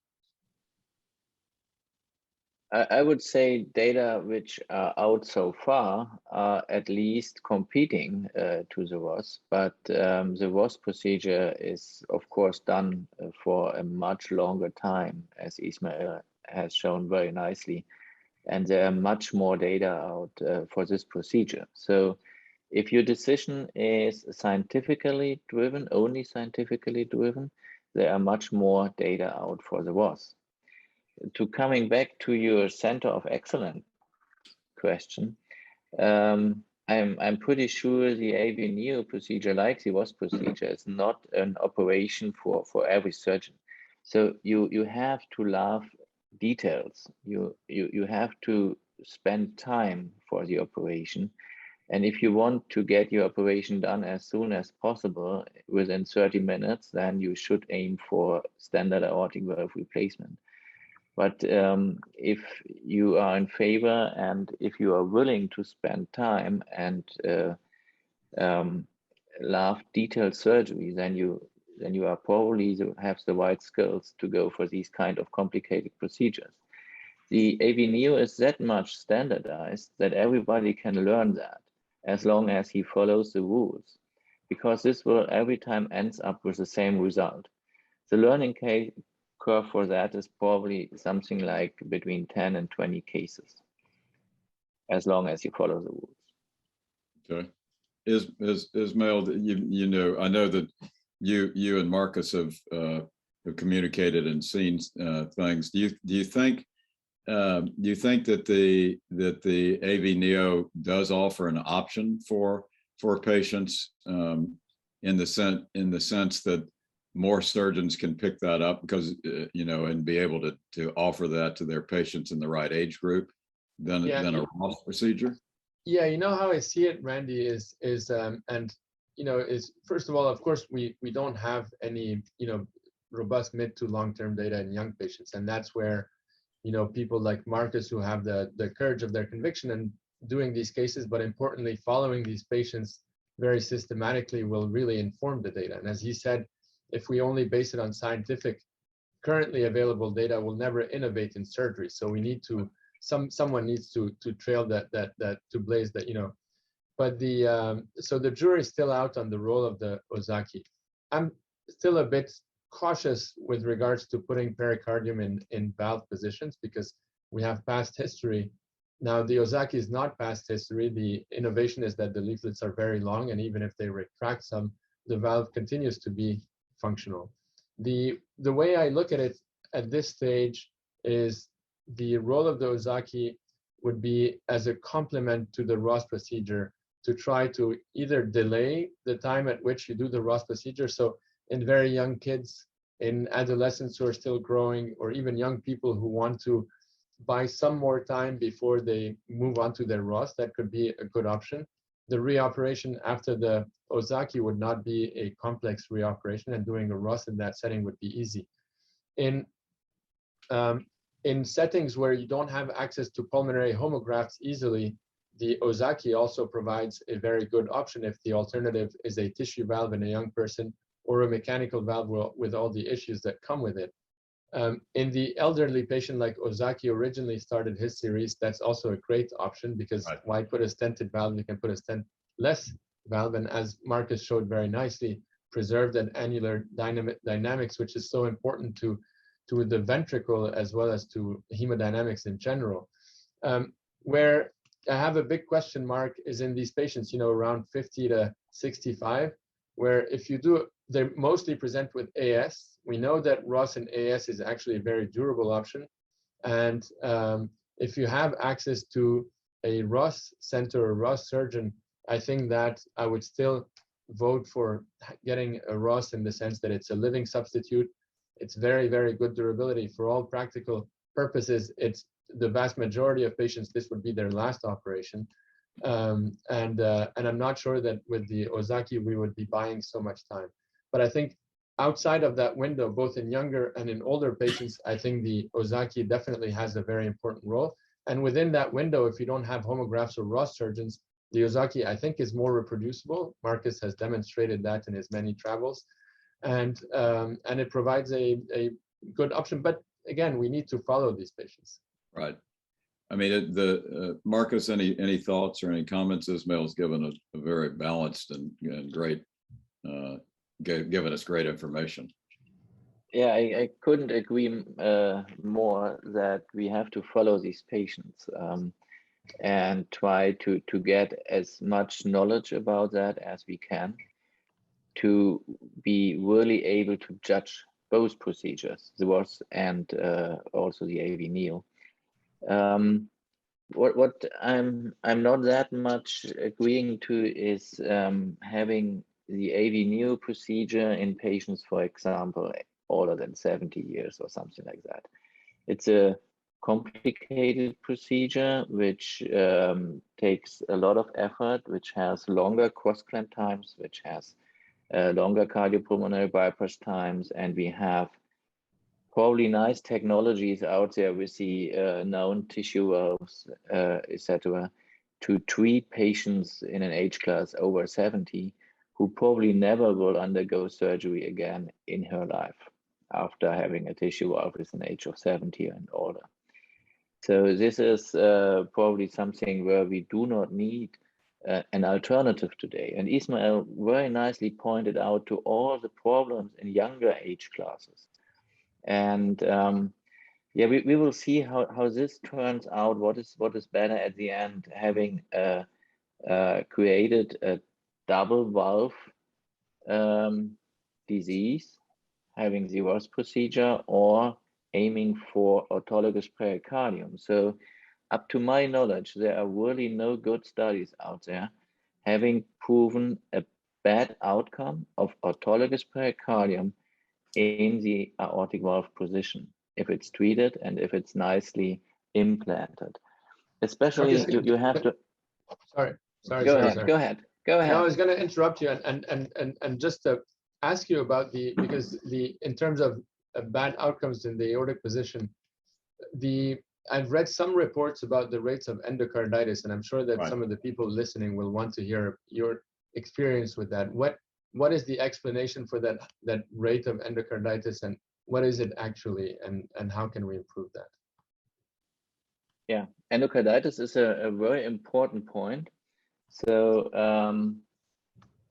I would say data which are out so far are at least competing to the Ross, but the Ross procedure is of course done for a much longer time, as Ismail has shown very nicely, and there are much more data out for this procedure. So if your decision is scientifically driven, only scientifically driven, there are much more data out for the Ross. To coming back to your center of excellence question, I'm pretty sure the AVNeo procedure, like the Ross procedure, is not an operation for every surgeon. So you have to love details. You have to spend time for the operation. And if you want to get your operation done as soon as possible, within 30 minutes, then you should aim for standard aortic valve replacement. But if you are in favor and if you are willing to spend time and love detailed surgery, then you are probably have the right skills to go for these kind of complicated procedures. The AVNeo is that much standardized that everybody can learn that as long as he follows the rules, because this will every time ends up with the same result. The learning curve for that is probably something like between 10 and 20 cases, as long as you follow the rules. Okay. Ismail, I know that you and Marcus have communicated and seen things. Do you think that the AVNeo does offer an option for patients in the sense that more surgeons can pick that up because and be able to offer that to their patients in the right age group than a Ross procedure? Yeah, how I see it, Randy, is first of all, of course, we don't have any robust mid to long-term data in young patients, and that's where people like Marcus, who have the courage of their conviction and doing these cases, but importantly following these patients very systematically, will really inform the data. And as he said, if we only base it on scientific, currently available data, we'll never innovate in surgery. So we need to, someone needs to trail that to blaze that, But so the jury is still out on the role of the Ozaki. I'm still a bit cautious with regards to putting pericardium in valve positions because we have past history. Now, the Ozaki is not past history. The innovation is that the leaflets are very long, and even if they retract some, the valve continues to be functional. The way I look at it at this stage is the role of the Ozaki would be as a complement to the Ross procedure to try to either delay the time at which you do the Ross procedure. So in very young kids, in adolescents who are still growing, or even young people who want to buy some more time before they move on to their Ross, that could be a good option. The reoperation after the Ozaki would not be a complex reoperation, and doing a Ross in that setting would be easy. In settings where you don't have access to pulmonary homografts easily, the Ozaki also provides a very good option if the alternative is a tissue valve in a young person or a mechanical valve with all the issues that come with it. In the elderly patient, like Ozaki originally started his series, that's also a great option because why put a stented valve? You can put a stent-less valve, and as Marcus showed very nicely, preserve that annular dynamics, which is so important to the ventricle as well as to hemodynamics in general. Where I have a big question mark is in these patients, you know, around 50 to 65, where if you do, they mostly present with AS. We know that Ross and AS is actually a very durable option. And if you have access to a Ross center or Ross surgeon, I think that I would still vote for getting a Ross in the sense that it's a living substitute. It's very, very good durability. For all practical purposes, it's the vast majority of patients, this would be their last operation. And I'm not sure that with the Ozaki, we would be buying so much time. But I think outside of that window, both in younger and in older patients, I think the Ozaki definitely has a very important role. And within that window, if you don't have homografts or Ross surgeons, the Ozaki, I think, is more reproducible. Marcus has demonstrated that in his many travels. And it provides a good option. But again, we need to follow these patients. Right. I mean, Marcus, any thoughts or any comments? Ismail's given a very balanced and great, given us great information. Yeah, I couldn't agree more that we have to follow these patients and try to get as much knowledge about that as we can to be really able to judge both procedures, the Ross and also the AVNeo. What I'm not that much agreeing to is having the AVNeo procedure in patients, for example, older than 70 years or something like that. It's a complicated procedure which takes a lot of effort, which has longer cross-clamp times, which has longer cardiopulmonary bypass times, and we have probably nice technologies out there with the known tissue valves, etc., to treat patients in an age class over 70 who probably never will undergo surgery again in her life after having a tissue valve with an age of 70 and older. So this is probably something where we do not need an alternative today. And Ismail very nicely pointed out to all the problems in younger age classes. And yeah, we will see how this turns out. What is better at the end, having created a double valve disease, having the Ross procedure, or aiming for autologous pericardium. So up to my knowledge, there are really no good studies out there having proven a bad outcome of autologous pericardium in the aortic valve position, if it's treated and if it's nicely implanted. Especially, you have to. Sorry. Go ahead. No, I was going to interrupt you and just to ask you about because in terms of bad outcomes in the aortic position, I've read some reports about the rates of endocarditis, and I'm sure that some of the people listening will want to hear your experience with that. What is the explanation for that rate of endocarditis, and what is it actually, and how can we improve that? Yeah, endocarditis is a very important point. So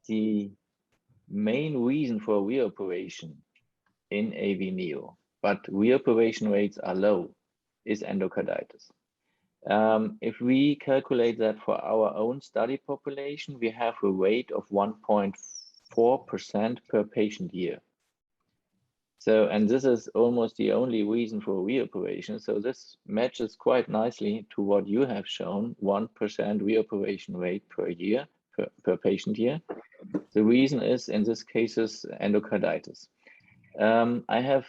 the main reason for reoperation in AVNeo, but reoperation rates are low, is endocarditis. If we calculate that for our own study population, we have a rate of 1.4% per patient year. So, and this is almost the only reason for reoperation. So this matches quite nicely to what you have shown, 1% reoperation rate per year, per patient year. The reason is, in this cases, endocarditis. I have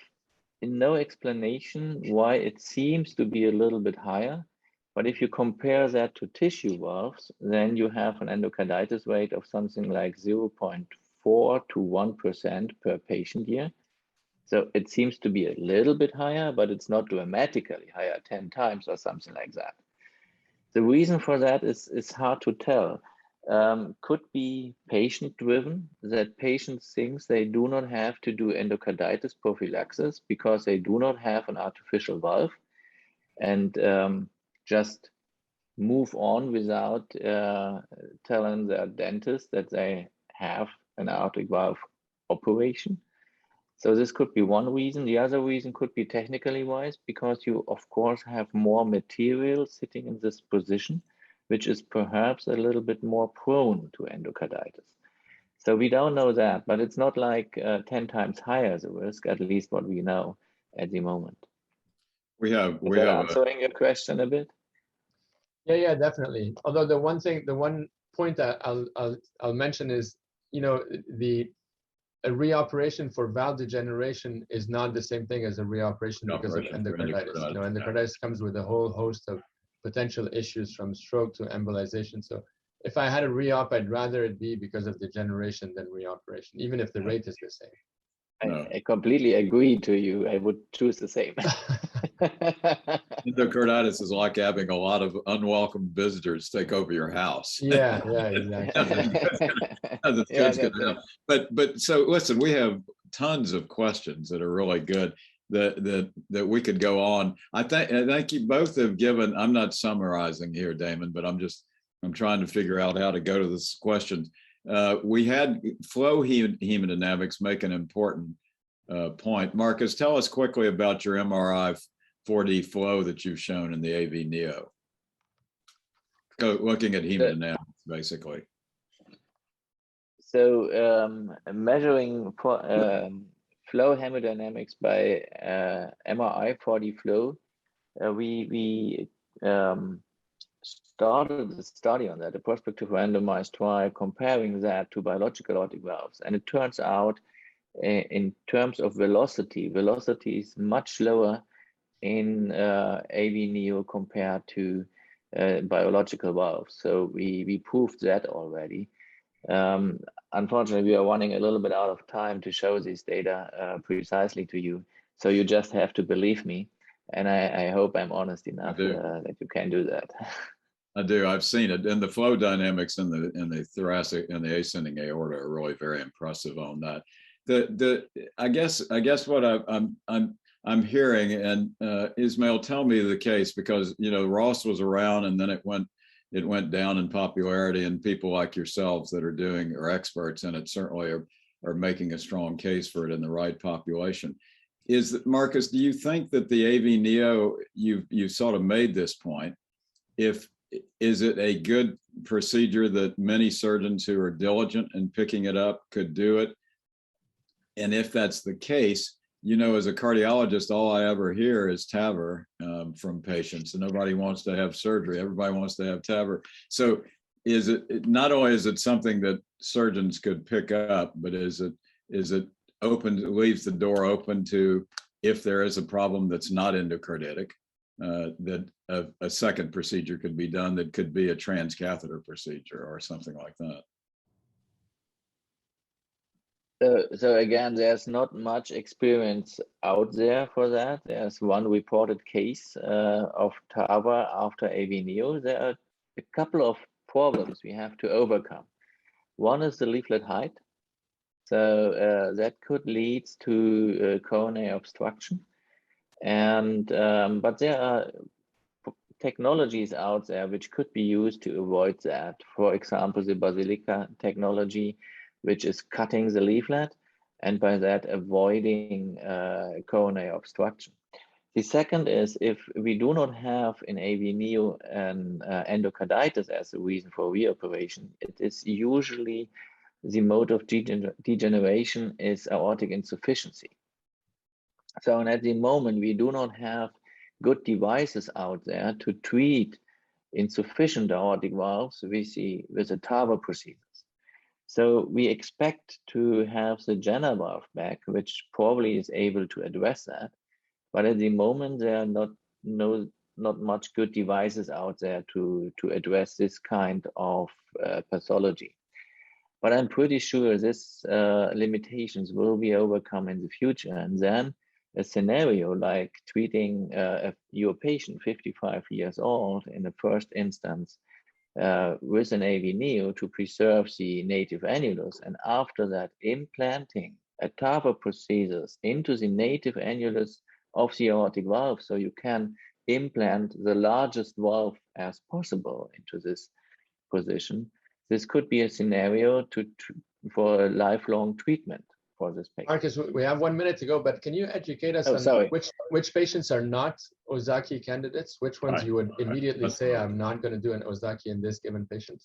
no explanation why it seems to be a little bit higher, but if you compare that to tissue valves, then you have an endocarditis rate of something like 0.4 to 1% per patient year. So it seems to be a little bit higher, but it's not dramatically higher, 10 times or something like that. The reason for that is hard to tell. Could be patient-driven, that patients think they do not have to do endocarditis prophylaxis because they do not have an artificial valve, and just move on without telling their dentist that they have an aortic valve operation. So this could be one reason. The other reason could be technically wise, because you of course have more material sitting in this position, which is perhaps a little bit more prone to endocarditis. So we don't know that, but it's not like 10 times higher the risk, at least what we know at the moment. We have answering your question a bit. Yeah, definitely. Although the one point that I'll mention is, you know, a reoperation for valve degeneration is not the same thing as a reoperation because of endocarditis. You know, endocarditis comes with a whole host of potential issues from stroke to embolization. So if I had a re-op, I'd rather it be because of degeneration than reoperation, even if the rate is the same. I completely agree to you. I would choose the same. Endocarditis is like having a lot of unwelcome visitors take over your house. Yeah, exactly. But so listen, we have tons of questions that are really good that we could go on. I think you both have given. I'm not summarizing here, Damon, but I'm trying to figure out how to go to this question. We had flow hemodynamics make an important point. Marcus, tell us quickly about your MRI 4D flow that you've shown in the AVNeo. Looking at hemodynamics, basically. So measuring flow hemodynamics by MRI 4D flow, we started the study on that, a prospective randomized trial comparing that to biological aortic valves. And it turns out in terms of velocity is much lower in AVNeo compared to biological valves. So we proved that already. Unfortunately, we are running a little bit out of time to show this data precisely to you. So you just have to believe me. And I hope I'm honest enough that you can do that. I do. I've seen it, and the flow dynamics in the thoracic and the ascending aorta are really very impressive on that. I guess what I'm hearing, and Ismail, tell me the case, because you know Ross was around, and then it went down in popularity, and people like yourselves that are experts in it certainly are making a strong case for it in the right population. Marcus, do you think that the AVNeo, you've sort of made this point, is it a good procedure that many surgeons who are diligent in picking it up could do it? And if that's the case, you know, as a cardiologist, all I ever hear is TAVR from patients, and nobody wants to have surgery. Everybody wants to have TAVR. So is it, not only is it something that surgeons could pick up, but is it open, leaves the door open to, if there is a problem that's not endocarditic, that a second procedure could be done that could be a transcatheter procedure or something like that? So again, there's not much experience out there for that. There's one reported case of TAVR after AVNeo. There are a couple of problems we have to overcome. One is the leaflet height. So that could lead to coronary obstruction. And but there are technologies out there which could be used to avoid that. For example, the Basilica technology, which is cutting the leaflet and by that avoiding coronary obstruction. The second is if we do not have in AVNeo an endocarditis as a reason for reoperation, it is usually the mode of degeneration is aortic insufficiency. So and at the moment, we do not have good devices out there to treat insufficient aortic valves with the TAVR procedures. So we expect to have the Jenner valve back, which probably is able to address that. But at the moment, there are not much good devices out there to address this kind of pathology. But I'm pretty sure this limitations will be overcome in the future. And then a scenario like treating your patient 55 years old in the first instance with an AVNeo to preserve the native annulus, and after that implanting a TAVR procedures into the native annulus of the aortic valve, so you can implant the largest valve as possible into this position. This could be a scenario for a lifelong treatment for this patient. Marcus, we have 1 minute to go, but can you educate us on which patients are not Ozaki candidates? Which ones you would immediately say, I'm not going to do an Ozaki in this given patient?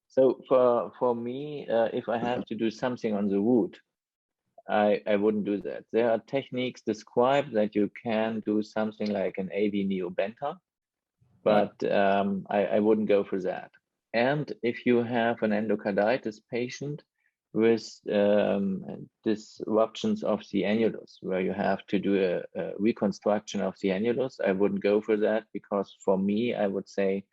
So for me, if I have to do something on the root, I wouldn't do that. There are techniques described that you can do something like an AVNeo benta, but I wouldn't go for that. And if you have an endocarditis patient with disruptions of the annulus, where you have to do a reconstruction of the annulus, I wouldn't go for that, because for me, I would say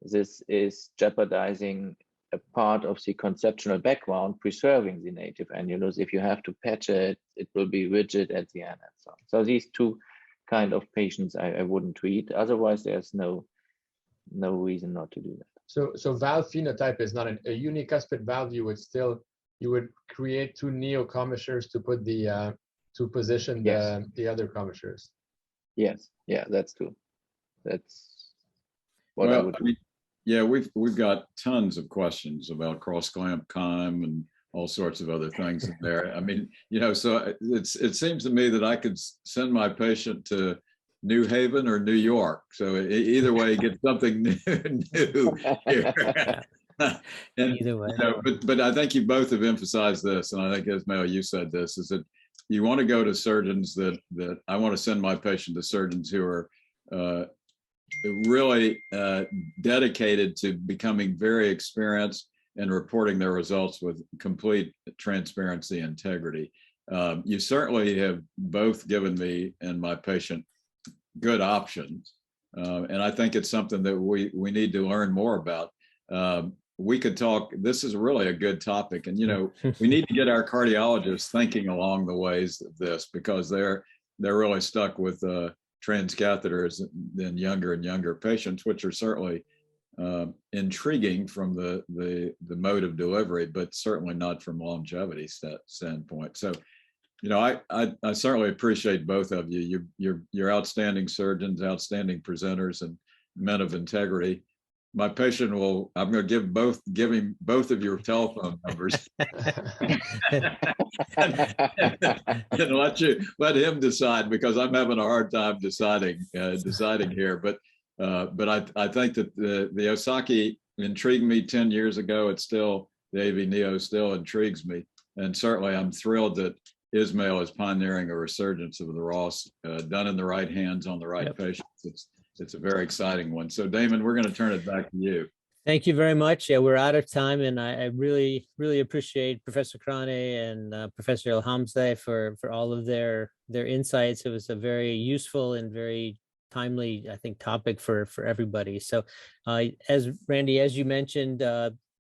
this is jeopardizing a part of the conceptual background, preserving the native annulus. If you have to patch it, it will be rigid at the end and so on. So these two kind of patients I wouldn't treat. Otherwise, there's no reason not to do that. So valve phenotype is not a unicuspid valve. You would create two neo commissures to put the to position the other commissures. Yes, yeah, that's true. That's what I would do. Yeah, we've got tons of questions about cross-clamp chyme and all sorts of other things in there. I mean, so it seems to me that I could send my patient to New Haven or New York. So either way, get something new here. And, either way. But I think you both have emphasized this, and I think Ismail, you said this, is that you want to go to surgeons that I want to send my patient to surgeons who are really dedicated to becoming very experienced and reporting their results with complete transparency and integrity. You certainly have both given me and my patient good options. And I think it's something that we need to learn more about. We could talk, this is really a good topic. And, we need to get our cardiologists thinking along the ways of this, because they're really stuck with transcatheters in younger and younger patients, which are certainly intriguing from the mode of delivery, but certainly not from longevity standpoint. So, I certainly appreciate both of you. You're outstanding surgeons, outstanding presenters, and men of integrity. My patient I'm going to give him both of your telephone numbers and let him decide, because I'm having a hard time deciding here. But I think that the Ozaki intrigued me 10 years ago. It's still, the AVNeo still intrigues me. And certainly I'm thrilled that Ismail is pioneering a resurgence of the Ross, done in the right hands on the right patients. It's a very exciting one. So Damon, we're going to turn it back to you. Thank you very much. Yeah, we're out of time, and I really, really appreciate Professor Krane and Professor El-Hamzeh for all of their insights. It was a very useful and very timely, I think, topic for everybody. So as Randy, as you mentioned,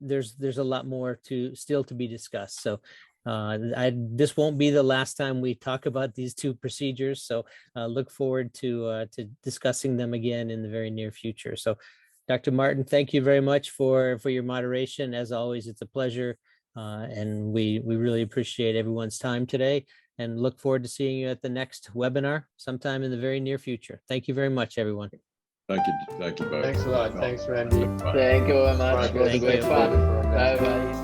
there's a lot more still to be discussed. So this won't be the last time we talk about these two procedures. So look forward to discussing them again in the very near future. So Dr. Martin, thank you very much for your moderation. As always, it's a pleasure. And we really appreciate everyone's time today, and look forward to seeing you at the next webinar sometime in the very near future. Thank you very much, everyone. Thank you both. Thanks a lot. Thanks, Randy. Thank you very much. It was Thank great you. fun. Bye-bye.